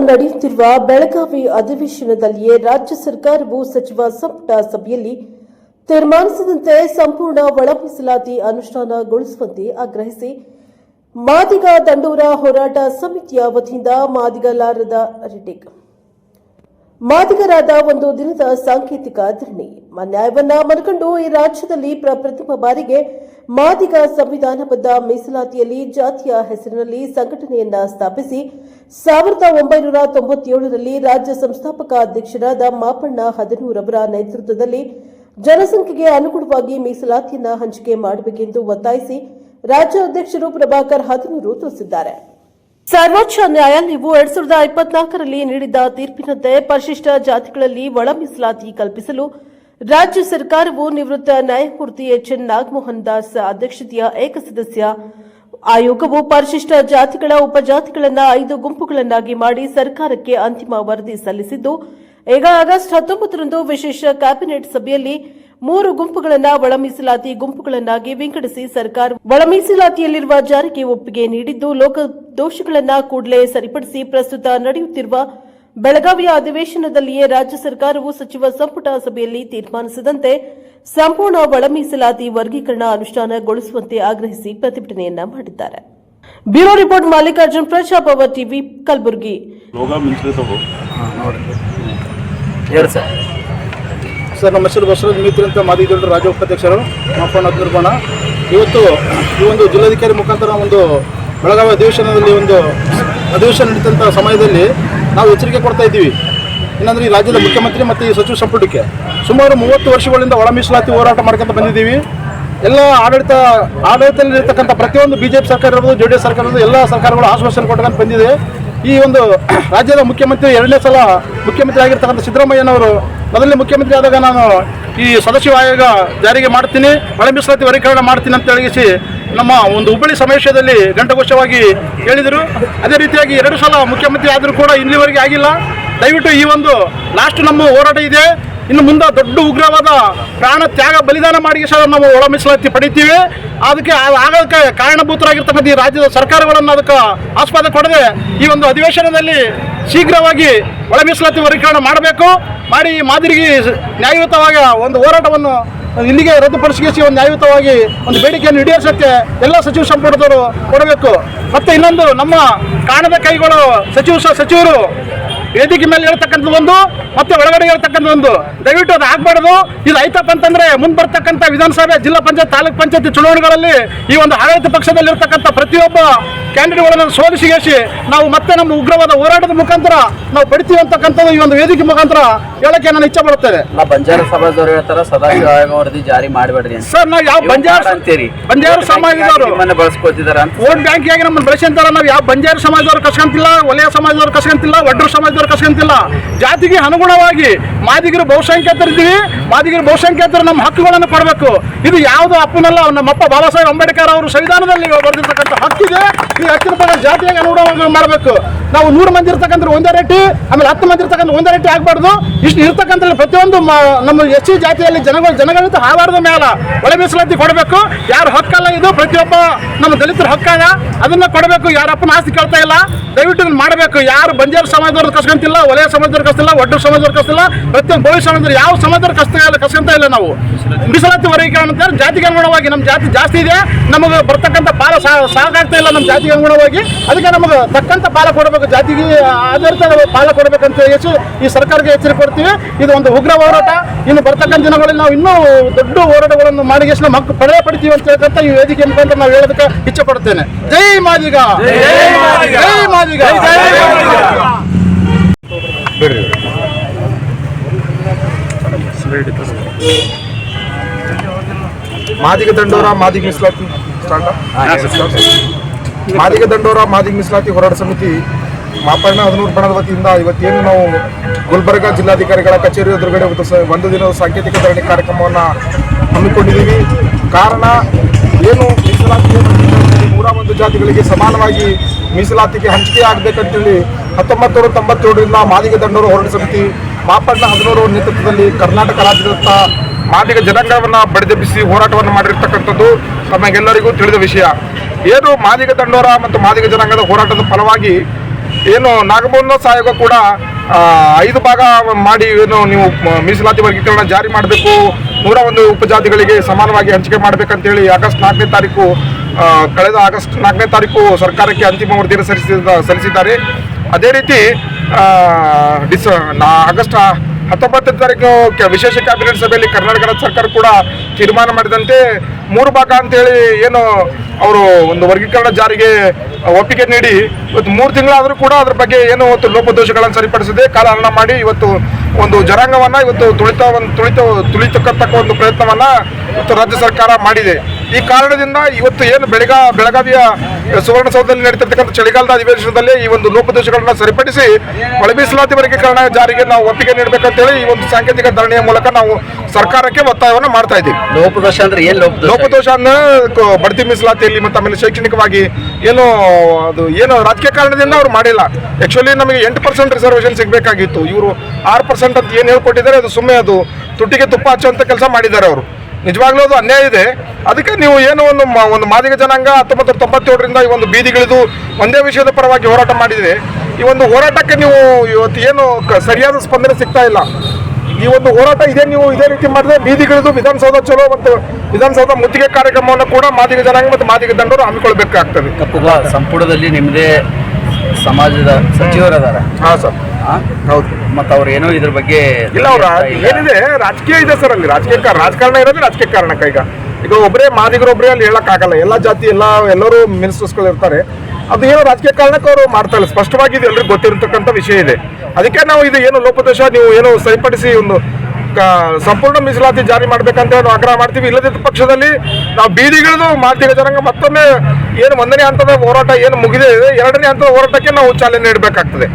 ನಡೆಯುತ್ತಿರುವ ಬೆಳಗಾವಿ ಅಧಿವೇಶನದಲ್ಲಿಯೇ ರಾಜ್ಯ ಸರ್ಕಾರವು ಸಚಿವ ಸಂಪುಟ ಸಭೆಯಲ್ಲಿ ತೀರ್ಮಾನಿಸಿದಂತೆ ಸಂಪೂರ್ಣ ಒಳ ಮೀಸಲಾತಿ ಅನುಷ್ಠಾನಗೊಳಿಸುವಂತೆ ಆಗ್ರಹಿಸಿ ಮಾದಿಗ ದಂಡೋರ ಹೋರಾಟ ಸಮಿತಿಯ ವತಿಯಿಂದ ಮಾದಿಗರಾದ ಒಂದು ದಿನದ ಸಾಂಕೇತಿಕ ಧರಣಿ ನ್ಯಾಯವನ್ನ ಮನಗಂಡು ಈ ರಾಜ್ಯದಲ್ಲಿ ಪ್ರಪ್ರಥಮ ಬಾರಿಗೆ ಮಾದಿಗ ಸಂವಿಧಾನಬದ್ಧ ಮೀಸಲಾತಿಯಲ್ಲಿ ಜಾತಿಯ ಹೆಸರಿನಲ್ಲಿ ಸಂಘಟನೆಯನ್ನ ಸ್ಥಾಪಿಸಿ 1997ರಲ್ಲಿ ರಾಜ್ಯ ಸಂಸ್ಥಾಪಕ ಅಧ್ಯಕ್ಷರಾದ ಮಾಪಣ್ಣ ಹದನೂರವರ ನೇತೃತ್ವದಲ್ಲಿ ಜನಸಂಖ್ಯೆಗೆ ಅನುಗುಣವಾಗಿ ಮೀಸಲಾತಿಯನ್ನ ಹಂಚಿಕೆ ಮಾಡಬೇಕೆಂದು ಒತ್ತಾಯಿಸಿ ರಾಜ್ಯ ಅಧ್ಯಕ್ಷರು ಪ್ರಭಾಕರ್ ಹದನೂರು ತಿಳಿಸಿದ್ದಾರೆ. ಸರ್ವೋಚ್ಚ ನ್ಯಾಯಾಲಯವು 2024ರಲ್ಲಿ ನೀಡಿದ್ದ ತೀರ್ಪಿನಂತೆ ಪರಿಶಿಷ್ಟ ಜಾತಿಗಳಲ್ಲಿ ಒಳ ಮೀಸಲಾತಿ ಕಲ್ಪಿಸಲು ರಾಜ್ಯ ಸರ್ಕಾರವು ನಿವೃತ್ತ ನ್ಯಾಯಮೂರ್ತಿ ಎಚ್ಎನ್ ನಾಗಮೋಹನ್ ದಾಸ್ ಅಧ್ಯಕ್ಷತೆಯ ಏಕಸದಸ್ಯ ಆಯೋಗವು ಪರಿಶಿಷ್ಟ ಜಾತಿಗಳ ಉಪಜಾತಿಗಳನ್ನು 5 ಗುಂಪುಗಳನ್ನಾಗಿ ಮಾಡಿ ಸರ್ಕಾರಕ್ಕೆ ಅಂತಿಮ ವರದಿ ಸಲ್ಲಿಸಿದ್ದು, ಈಗ ಆಗಸ್ಟ್ 19ರಂದು ವಿಶೇಷ ಕ್ಯಾಬಿನೆಟ್ ಸಭೆಯಲ್ಲಿ 3 ಗುಂಪುಗಳನ್ನು ಒಳ ಮೀಸಲಾತಿ ಗುಂಪುಗಳನ್ನಾಗಿ ವಿಂಗಡಿಸಿ ಸರ್ಕಾರ ಒಳ ಮೀಸಲಾತಿಯಲ್ಲಿರುವ ಜಾರಿಗೆ ಒಪ್ಪಿಗೆ ನೀಡಿದ್ದು, ಲೋಪದೋಷಗಳನ್ನು ಕೂಡಲೇ ಸರಿಪಡಿಸಿ ಪ್ರಸ್ತುತ ನಡೆಯುತ್ತಿರುವ ಬೆಳಗಾವಿಯ ಅಧಿವೇಶನದಲ್ಲಿಯೇ ರಾಜ್ಯ ಸರ್ಕಾರವು ಸಚಿವ ಸಂಪುಟ ಸಭೆಯಲ್ಲಿ ತೀರ್ಮಾನಿಸಿದಂತೆ ಸಂಪೂರ್ಣ ಒಳ ಮೀಸಲಾತಿ ವರ್ಗೀಕರಣ ಅನುಷ್ಠಾನಗೊಳಿಸುವಂತೆ ಆಗ್ರಹಿಸಿ ಪ್ರತಿಭಟನೆಯನ್ನ ಮಾಡಿದ್ದಾರೆ. Bureau report Mallikarjun, Praja power TV, Kalaburagi. Sir, ನಮ್ಮ ಹೆಸರು ಬಸವರಾಜ ಮಿತ್ರಿ ಅಂತ ಮಾದಿಗ ದಂಡೋರ ರಾಜ್ಯ ಉಪಾಧ್ಯಕ್ಷರು ಮಾಪಣ್ಣ ಹದನೂರು. ಇವತ್ತು ಈ ಒಂದು ಜಿಲ್ಲಾಧಿಕಾರಿ ಮುಖಾಂತರ ಒಂದು ಬೆಳಗಾವಿ ಅಧಿವೇಶನದಲ್ಲಿ ಒಂದು ಅಧಿವೇಶನ ನಡೀತಂಥ ಸಮಯದಲ್ಲಿ ನಾವು ಎಚ್ಚರಿಕೆ ಕೊಡ್ತಾ ಇದ್ದೀವಿ. ಏನಂದರೆ ಈ ರಾಜ್ಯದ ಮುಖ್ಯಮಂತ್ರಿ ಮತ್ತು ಈ ಸಚಿವ ಸಂಪುಟಕ್ಕೆ ಸುಮಾರು 30 ವರ್ಷಗಳಿಂದ ಒಳ ಮೀಸಲಾತಿ ಹೋರಾಟ ಮಾಡ್ಕೊಂತ ಬಂದಿದ್ದೀವಿ. ಎಲ್ಲ ಆಡಳಿತದಲ್ಲಿರ್ತಕ್ಕಂಥ ಪ್ರತಿಯೊಂದು ಬಿಜೆಪಿ ಸರ್ಕಾರ ಇರ್ಬೋದು, JDS ಸರ್ಕಾರ ಇರ್ಬೋದು, ಎಲ್ಲ ಸರ್ಕಾರಗಳು ಆಶ್ವಾಸನೆ ಕೊಟ್ಕೊಂಡು ಬಂದಿದೆ. ಈ ಒಂದು ರಾಜ್ಯದ ಮುಖ್ಯಮಂತ್ರಿ 2ನೇ ಸಲ ಮುಖ್ಯಮಂತ್ರಿ ಆಗಿರ್ತಕ್ಕಂಥ ಸಿದ್ದರಾಮಯ್ಯನವರು ಮೊದಲನೇ ಮುಖ್ಯಮಂತ್ರಿ ಆದಾಗ ನಾನು ಈ ಸದಸ್ಯ ಆಯೋಗ ಜಾರಿಗೆ ಮಾಡ್ತೀನಿ, ಒಳ ಮೀಸಲಾತಿ ವರ್ಗೀಕರಣ ಮಾಡ್ತೀನಿ ಅಂತ ಹೇಳಿಸಿ ನಮ್ಮ ಒಂದು ಹುಬ್ಬಳ್ಳಿ ಸಮಾವೇಶದಲ್ಲಿ ಘಂಟಾಘೋಷವಾಗಿ ಹೇಳಿದರು. ಅದೇ ರೀತಿಯಾಗಿ 2 ಸಲ ಮುಖ್ಯಮಂತ್ರಿ ಆದರೂ ಕೂಡ ಇಲ್ಲಿವರೆಗೆ ಆಗಿಲ್ಲ. ದಯವಿಟ್ಟು ಈ ಒಂದು ಲಾಸ್ಟ್ ನಮ್ಮ ಹೋರಾಟ ಇದೆ. ಇನ್ನು ಮುಂದೆ ದೊಡ್ಡ ಉಗ್ರವಾದ ಪ್ರಾಣ ತ್ಯಾಗ ಬಲಿದಾನ ಮಾಡಿ ಸಹ ನಾವು ಒಳ ಮೀಸಲಾತಿ ಪಡಿತೀವಿ. ಅದಕ್ಕೆ ಆಗೋದಕ್ಕೆ ಕಾರಣಭೂತರಾಗಿರ್ತಕ್ಕಂಥ ಈ ರಾಜ್ಯದ ಸರ್ಕಾರಗಳನ್ನು ಅದಕ್ಕೆ ಆಸ್ಪದ ಕೊಡದೆ ಈ ಒಂದು ಅಧಿವೇಶನದಲ್ಲಿ ಶೀಘ್ರವಾಗಿ ಒಳ ಮೀಸಲಾತಿ ವರ್ಗೀಕರಣ ಮಾಡಬೇಕು. ಮಾಡಿ ಮಾದಿರಿಗೆ ನ್ಯಾಯಯುತವಾಗಿ ಒಂದು ಹೋರಾಟವನ್ನು ಇಲ್ಲಿಗೆ ರದ್ದುಪಡಿಸಿ ಒಂದು ನ್ಯಾಯಯುತವಾಗಿ ಒಂದು ಬೇಡಿಕೆಯನ್ನು ಈಡೇರಿಸೋಕ್ಕೆ ಎಲ್ಲ ಸಚಿವ ಸಂಪುಟದವರು ಕೊಡಬೇಕು. ಮತ್ತು ಇನ್ನೊಂದು, ನಮ್ಮ ಕಾಣದ ಕೈಗಳು ಸಚಿವರು ವೇದಿಕೆ ಮೇಲೆ ಹೇಳ್ತಕ್ಕಂಥ ಒಂದು ಮತ್ತೆ ಒಳಗಡೆ ಹೇಳ್ತಕ್ಕಂಥ ಒಂದು, ದಯವಿಟ್ಟು ಅದು ಆಗಬಾರ್ದು. ಇದು ಆಯ್ತಪ್ಪ ಅಂತಂದ್ರೆ ಮುಂದೆ ಬರ್ತಕ್ಕಂಥ ವಿಧಾನಸಭೆ, ಜಿಲ್ಲಾ ಪಂಚಾಯತ್, ತಾಲೂಕ್ ಪಂಚಾಯತ್ ಚುನಾವಣೆಗಳಲ್ಲಿ ಈ ಒಂದು ಆಡಳಿತ ಪಕ್ಷದಲ್ಲಿರ್ತಕ್ಕಂಥ ಪ್ರತಿಯೊಬ್ಬ ಕ್ಯಾಂಡಿಡೇಟ್ಗಳನ್ನು ಸೋಲಿಸಿ ನಾವು ಮತ್ತೆ ನಮ್ಮ ಉಗ್ರವಾದ ಹೋರಾಟದ ಮುಖಾಂತರ ನಾವು ಪಡಿತೀವಿ ಅಂತಕ್ಕಂಥದ್ದು ಈ ಒಂದು ವೇದಿಕೆ ಮುಖಾಂತರ ಹೇಳಕ್ಕೆ ನಾನು ಇಚ್ಛೆ ಪಡುತ್ತೇನೆ. ಬಂಜಾರ ಸಮಾಜದವರು ಹೇಳ್ತಾರೆ ಸದಾಶಿವ ಆಯೋಗ ವರದಿ ಜಾರಿ ಮಾಡಬೇಡ್ರಿ ಸರ್. ನಾವು ಯಾವ ಬಂಜಾರ ಸಮಾಜದವರು ಬಳಸ್ಕೊತಿದಾರ ವೋಟ್ ಬ್ಯಾಂಕ್ ಆಗಿ ನಮ್ಮನ್ನು ಬೆಳೆಸಂತಾರ. ನಾವು ಯಾವ ಬಂಜಾರ ಸಮಾಜದವ್ರು ಕಸ್ಕೊಂತಿಲ್ಲ, ವಲಯ ಸಮಾಜದವ್ರು ಕಸ್ಕೊಂತಿಲ್ಲ, ವಡ್ರ ಸಮಾಜದವ್ರು ಕಸ್ಕೊಂತಿಲ್ಲ. ಜಾತಿಗೆ ಅನುಗುಣವಾಗಿ ಮಾದಿಗರು ಬಹುಸಂಖ್ಯಾತರಿದ್ದೀವಿ. ಮಾದಿಗರು ಬಹುಸಂಖ್ಯಾತರು ನಮ್ಮ ಹಕ್ಕುಗಳನ್ನು ಕೊಡಬೇಕು. ಇದು ಯಾವುದು ಅಪ್ಪನಲ್ಲ, ನಮ್ಮಪ್ಪ ಬಾಬಾ ಸಾಹೇಬ್ ಅಂಬೇಡ್ಕರ್ ಅವರು ಸಂವಿಧಾನದಲ್ಲಿ ಬರೆದಿರ್ತಕ್ಕಂಥ ಹಕ್ಕಿದೆ. ಈ ಹಕ್ಕಿನ ಪ್ರಕಾರ ಜಾತಿಯಾಗಿ ಅನುಗುಣವಾಗಿ ಮಾಡಬೇಕು. ನಾವು 100 ಮಂದಿ ಇರ್ತಕ್ಕಂಥ ಒಂದೇ ರೇಟಿ, ಆಮೇಲೆ 10 ಮಂದಿ ಇರ್ತಕ್ಕಂಥ ಒಂದೇ ರೇಟಿ ಆಗಬಾರ್ದು. ಇಷ್ಟು ಇರ್ತಕ್ಕಂಥ ಪ್ರತಿಯೊಂದು ನಮ್ಮ SC ಜಾತಿಯಲ್ಲಿ ಜನಗಳಿಂದ ಹಾವಾರದ ಮೇಲೆ ಒಳ ಮೀಸಲಾತಿ ಕೊಡಬೇಕು. ಯಾರ ಹಕ್ಕಲ್ಲ ಇದು, ಪ್ರತಿಯೊಬ್ಬ ನಮ್ಮ ದಲಿತರ ಹಕ್ಕಾಗ ಅದನ್ನ ಕೊಡಬೇಕು. ಯಾರಪ್ಪನ ಆಸ್ತಿ ಕೇಳ್ತಾ ಇಲ್ಲ, ದಯವಿಟ್ಟು ಇದನ್ನು ಮಾಡಬೇಕು. ಯಾರು ಬಂಜಾರ ಸಮಾಜದವ್ರು ಕಸ್ಕೊಂತಿಲ್ಲ, ವಲಯ ಸಮಾಜದವ್ರು ಕಸ್ತಿಲ್ಲ, ಒಡ್ಡ ಸಮಾಜದವ್ರು ಕಸ್ತಿಲ್ಲ, ಪ್ರತಿಯೊಂದು ಭವಿಷ್ಯ ಸಮಾಜದವ್ರು ಯಾವ ಸಮಾಜದವ್ರು ಕಸ್ಕೊಂತ ಇಲ್ಲ. ನಾವು ಮೀಸಲಾತಿ ವರ್ಗೀಕರಣ ಅಂತ ಜಾತಿಗೆ ಅನುಗುಣವಾಗಿ ನಮ್ಮ ಜಾತಿ ಜಾಸ್ತಿ ಇದೆ, ನಮಗೆ ಬರ್ತಕ್ಕಂಥ ಪಾಲ ಸಾಕಾಗ್ತಾ ಇಲ್ಲ ನಮ್ಮ ಜಾತಿಗೆ ಅನುಗುಣವಾಗಿ. ಅದಕ್ಕೆ ನಮಗೆ ತಕ್ಕಂಥ ಪಾಲ ಕೊಡಬೇಕು, ಜಾತಿಗೆ ಆಧಾರಿತ ಪಾಲ ಕೊಡಬೇಕಂತ ಈ ಸರ್ಕಾರಕ್ಕೆ ಎಚ್ಚರಿಕೆ ಕೊಡ್ತೀವಿ. ಇದು ಒಂದು ಉಗ್ರ ಹೋರಾಟ. ಇನ್ನು ಬರ್ತಕ್ಕಂಥ ದಿನಗಳಲ್ಲಿ ನಾವು ಇನ್ನೂ ದೊಡ್ಡ ಹೋರಾಟಗಳನ್ನು ಮಾಡಿ ನಮ್ಮ ಹಕ್ಕು ಪಡಿತೀವಿ ಅಂತ ಹೇಳ್ಕಂತ ಈ ವೇದಿಕೆ ಮುಖಾಂತರ ನಾವು ಹೇಳೋದಕ್ಕೆ ಇಚ್ಛೆ ಪಡುತ್ತೇನೆ. ಜೈ ಮಾದಿಗ, ಜೈ ಮಾದಿಗ. ಮಾದಿಗ ದಂಡೋರ ಮಾದಿಗ ಮೀಸಲಾತಿ ಮಾದಿಗ ದಂಡೋರ ಮಾದಿಗ ಮೀಸಲಾತಿ ಹೋರಾಟ ಸಮಿತಿ ಮಾಪಣ್ಣ ಹದನೂರು ಬಣದ ವತಿಯಿಂದ ಇವತ್ತೇನು ನಾವು ಗುಲ್ಬರ್ಗ ಜಿಲ್ಲಾಧಿಕಾರಿಗಳ ಕಚೇರಿ ಎದುರುಗಡೆ ಒಂದು ದಿನದ ಸಾಂಕೇತಿಕ ಧರಣಿ ಕಾರ್ಯಕ್ರಮವನ್ನು ಹಮ್ಮಿಕೊಂಡಿದ್ದೀವಿ. ಕಾರಣ ಏನು, ಮೀಸಲಾತಿ 101 ಜಾತಿಗಳಿಗೆ ಸಮಾನವಾಗಿ ಮೀಸಲಾತಿಗೆ ಹಂಚಿಕೆ ಆಗಬೇಕಂತೇಳಿ 1997ರಿಂದ ಮಾದಿಗ ದಂಡೋರ ಹೋರಾಟ ಸಮಿತಿ ಮಾಪಣ್ಣ ಹದನೂರು ನೇತೃತ್ವದಲ್ಲಿ ಕರ್ನಾಟಕ ರಾಜ್ಯದತ್ತ ಮಾದಿಗ ಜನಾಂಗವನ್ನು ಬಡಿದೆಬ್ಬಿಸಿ ಹೋರಾಟವನ್ನು ಮಾಡಿರ್ತಕ್ಕಂಥದ್ದು ತಮಗೆಲ್ಲರಿಗೂ ತಿಳಿದ ವಿಷಯ. ಏನು ಮಾದಿಗ ದಂಡೋರ ಮತ್ತು ಮಾದಿಗ ಜನಾಂಗದ ಹೋರಾಟದ ಫಲವಾಗಿ ಏನು ನಾಗಮೋಹನೋತ್ಸವ ಆಯೋಗ ಕೂಡ 5 ಭಾಗ ಮಾಡಿ ಏನು ನೀವು ಮೀಸಲಾತಿ ವರ್ಗೀಕರಣ ಜಾರಿ ಮಾಡಬೇಕು, 101 ಉಪಜಾತಿಗಳಿಗೆ ಸಮಾನವಾಗಿ ಹಂಚಿಕೆ ಮಾಡಬೇಕಂತೇಳಿ ಆಗಸ್ಟ್ 4ನೇ ತಾರೀಕು ಕಳೆದ ಆಗಸ್ಟ್ 4ನೇ ತಾರೀಕು ಸರ್ಕಾರಕ್ಕೆ ಅಂತಿಮ ವರದಿಯನ್ನು ಸಲ್ಲಿಸಿದ್ದಾರೆ. ಅದೇ ರೀತಿ ಆಗಸ್ಟ್ 19ನೇ ತಾರೀಕು ವಿಶೇಷ ಕ್ಯಾಬಿನೆಟ್ ಸಭೆಯಲ್ಲಿ ಕರ್ನಾಟಕ ರಾಜ್ಯ ಸರ್ಕಾರ ಕೂಡ ತೀರ್ಮಾನ ಮಾಡಿದಂತೆ 3 ಭಾಗ ಅಂತೇಳಿ ಏನು ಅವರು ಒಂದು ವರ್ಗೀಕರಣ ಜಾರಿಗೆ ಒಪ್ಪಿಗೆ ನೀಡಿ ಇವತ್ತು 3 ತಿಂಗಳಾದರೂ ಕೂಡ ಅದ್ರ ಬಗ್ಗೆ ಏನು ಇವತ್ತು ಲೋಪದೋಷಗಳನ್ನು ಸರಿಪಡಿಸದೆ ಕಾಲಹರಣ ಮಾಡಿ ಇವತ್ತು ಒಂದು ಜನಾಂಗವನ್ನು ಇವತ್ತು ತುಳಿತಕ್ಕಂತಕ್ಕ ಒಂದು ಪ್ರಯತ್ನವನ್ನು ಇವತ್ತು ರಾಜ್ಯ ಸರ್ಕಾರ ಮಾಡಿದೆ. ಈ ಕಾರಣದಿಂದ ಇವತ್ತು ಏನು ಬೆಳಗಾವಿಯ ಸುವರ್ಣಸೌಧದಲ್ಲಿ ನಡೀತಿರ್ತಕ್ಕಂಥ ಚಳಿಗಾಲದ ಅಧಿವೇಶನದಲ್ಲಿ ಈ ಒಂದು ಲೋಪದೋಷಗಳನ್ನ ಸರಿಪಡಿಸಿ ಒಳ ಮೀಸಲಾತಿ ವರ್ಗೀಕರಣ ಜಾರಿಗೆ ನಾವು ಒಪ್ಪಿಗೆ ನೀಡಬೇಕಂತೇಳಿ ಈ ಒಂದು ಸಾಂಕೇತಿಕ ಧರಣಿಯ ಮೂಲಕ ನಾವು ಸರ್ಕಾರಕ್ಕೆ ಒತ್ತಾಯವನ್ನು ಮಾಡ್ತಾ ಇದ್ದೀವಿ. ಲೋಪದೋಷ ಅಂದ್ರೆ ಏನು? ಲೋಪದೋಷ ಅಂದ್ರೆ ಬಡ್ತಿ ಮೀಸಲಾತಿಯಲ್ಲಿ ಮತ್ತು ಆಮೇಲೆ ಶೈಕ್ಷಣಿಕವಾಗಿ ಏನು ಅದು ಏನು ರಾಜಕೀಯ ಕಾರಣದಿಂದ ಅವ್ರು ಮಾಡಿಲ್ಲ. ಆಕ್ಚುಲಿ ನಮಗೆ 8% ರಿಸರ್ವೇಷನ್ ಸಿಗಬೇಕಾಗಿತ್ತು, ಇವರು 6% ಅಂತ ಏನು ಹೇಳ್ಕೊಟ್ಟಿದ್ದಾರೆ ಅದು ಸುಮ್ಮನೆ ಅದು ತುಟ್ಟಿಗೆ ತುಪ್ಪ ಹಚ್ಚುವಂಥ ಕೆಲಸ ಮಾಡಿದ್ದಾರೆ ಅವರು. ನಿಜವಾಗ್ಲೂ ಅದು ಅನ್ಯಾಯ ಇದೆ. ಅದಕ್ಕೆ ನೀವು ಏನು ಒಂದು ಮಾದಿಗ ಜನಾಂಗ 1997ರಿಂದ ಈ ಒಂದು ಬೀದಿಗಿಳಿದು ಒಂದೇ ವಿಷಯದ ಪರವಾಗಿ ಹೋರಾಟ ಮಾಡಿದೆ. ಈ ಒಂದು ಹೋರಾಟಕ್ಕೆ ನೀವು ಇವತ್ತು ಏನು ಸರಿಯಾದ ಸ್ಪಂದನೆ ಸಿಗ್ತಾ ಇಲ್ಲ. ಈ ಒಂದು ಹೋರಾಟ ನೀವು ಇದೇ ರೀತಿ ಮಾಡಿದ್ರೆ ಬೀದಿಗಿಳಿದು ವಿಧಾನಸೌಧ ಚಲೋ ಮತ್ತು ವಿಧಾನಸೌಧ ಮುತ್ತಿಗೆ ಕಾರ್ಯಕ್ರಮವನ್ನು ಕೂಡ ಮಾದಿಗ ಜನಾಂಗ ಮತ್ತು ಮಾದಿಗ ದಂಡರು ಹಮ್ಮಿಕೊಳ್ಬೇಕಾಗ್ತದೆ. ಸಂಪುಟದಲ್ಲಿ ನಿಮ್ಮದೇ ಸಮಾಜದ ಸಚಿವರದಾರ? ಹಾಂ ಸರ್, ಹೌದು. ಮತ್ತು ಅವ್ರು ಏನೋ ಇದ್ರ ಬಗ್ಗೆ ಇಲ್ಲ, ಅವ್ರ ಏನಿದೆ ರಾಜಕೀಯ ಇದೆ ಸರ್, ಅಲ್ಲಿ ರಾಜಕಾರಣ ಇರೋದು ರಾಜಕೀಯ ಕಾರಣಕ್ಕೆ. ಈಗ ಒಬ್ಬರೇ ಮಾದಿಗರೊಬ್ಬರೇ ಅಲ್ಲಿ ಹೇಳಕ್ಕಾಗಲ್ಲ, ಎಲ್ಲ ಜಾತಿ ಎಲ್ಲರೂ ಮಿನಿಸ್ಟರ್ಸ್ಗಳು ಇರ್ತಾರೆ. ಅದು ಏನೋ ರಾಜಕೀಯ ಕಾರಣಕ್ಕೆ ಅವರು ಮಾಡ್ತಾರೆ, ಸ್ಪಷ್ಟವಾಗಿ ಇದು ಎಲ್ರಿಗೂ ಗೊತ್ತಿರತಕ್ಕಂಥ ವಿಷಯ ಇದೆ. ಅದಕ್ಕೆ ನಾವು ಇದು ಏನು ಲೋಪದೋಷ ನೀವು ಏನು ಸರಿಪಡಿಸಿ ಒಂದು ಸಂಪೂರ್ಣ ಮೀಸಲಾತಿ ಜಾರಿ ಮಾಡ್ಬೇಕಂತ ನಾವು ಆಗ್ರಹ ಮಾಡ್ತೀವಿ. ಇಲ್ಲದಿದ್ದ ಪಕ್ಷದಲ್ಲಿ ನಾವು ಬೀದಿಗಿಳಿದು ಮಾದಿಗ ಜನಾಂಗ ಮತ್ತೊಮ್ಮೆ ಏನು 1ನೇ ಹಂತದ ಹೋರಾಟ ಏನು ಮುಗಿದೆ 2ನೇ ಹಂತದ ಹೋರಾಟಕ್ಕೆ ನಾವು ಚಾಲನೆ ನೀಡಬೇಕಾಗ್ತದೆ.